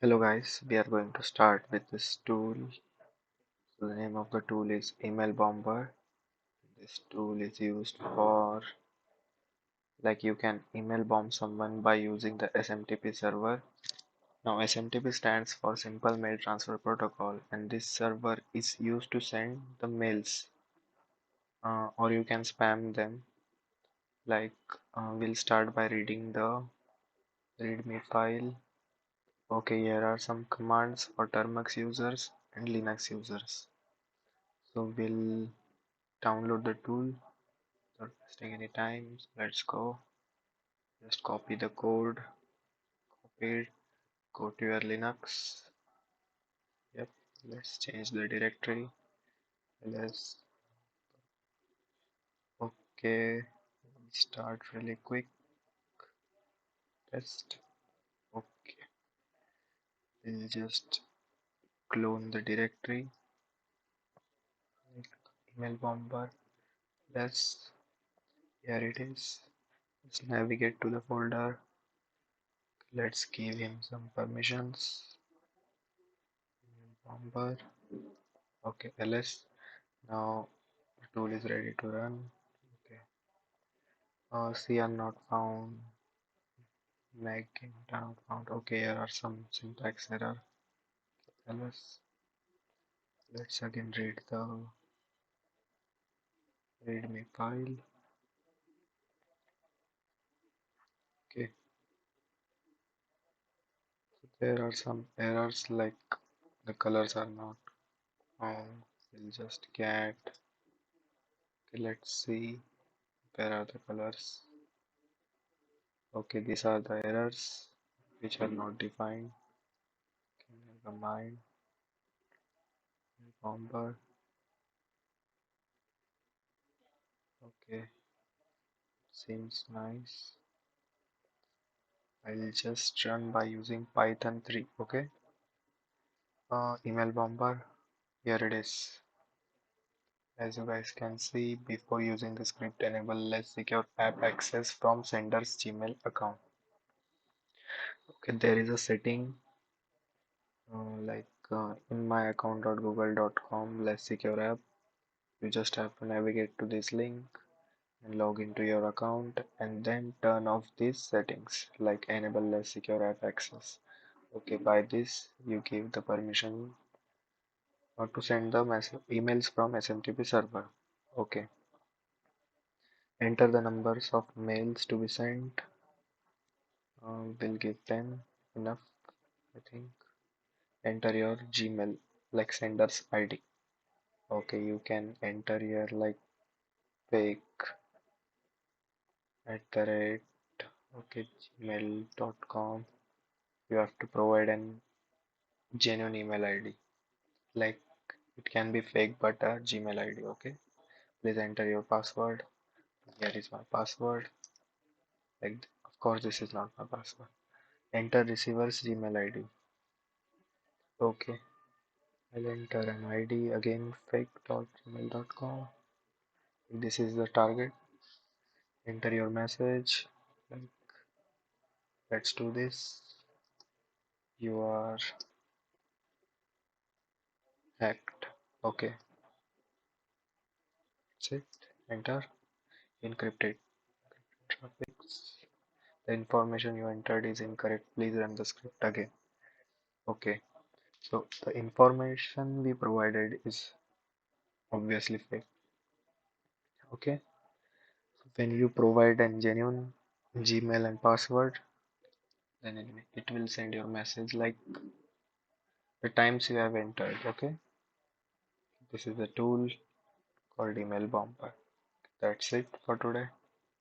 Hello guys, we are going to start with this tool. So the name of the tool is Email Bomber. This tool is used for you can email bomb someone by using the SMTP server. Now SMTP stands for Simple Mail Transfer Protocol, and this server is used to send the mails, or you can spam them. We'll start by reading the README file. Okay, here are some commands for Termux users and Linux users. So we'll download the tool. Not wasting any time. Let's go. Just copy the code. Copy it. Go to your Linux. Yep. Let's change the directory. Let's. Okay. Start really quick. Test. Okay. We'll just clone the directory. Email bomber. Let's. Here it is. Let's navigate to the folder. Let's give him some permissions. Email bomber. Okay. ls. Now the tool is ready to run. Okay. CR not found. Making not found. Okay, here are some syntax error. Let's again read the readme file. Okay, so there are some errors like the colors are not found. We'll just get. Okay, let's see where are the colors. Okay, these are the errors which are not defined. Okay, never mind. Bomber. Okay, seems nice. I'll just run by using Python 3. Okay, email bomber. Here it is. As you guys can see, before using the script, enable less secure app access from sender's Gmail account. Okay, there is a setting in my account.google.com less secure app. You just have to navigate to this link and log into your account and then turn off these settings like enable less secure app access. Okay, by this you give the permission to send the emails from SMTP server. Okay, enter the numbers of mails to be sent. We'll give 10 enough, I think. Enter your Gmail like sender's ID. Okay, you can enter your like fake at the rate. Okay, gmail.com. You have to provide an genuine email ID. Like it can be fake but a Gmail ID. Okay, please enter your password. Here is my password. Like, of course, this is not my password. Enter receiver's Gmail ID. Okay, I'll enter an ID again fake.gmail.com. This is the target. Enter your message. Like, let's do this. You are hacked. Okay, that's it. Enter encrypted traffics. The information you entered is incorrect. Please run the script again. Okay, so the information we provided is obviously fake. Okay, when you provide a genuine Gmail and password, then it will send your message like the times you have entered. Okay, this is the tool called email bomber. That's it for today.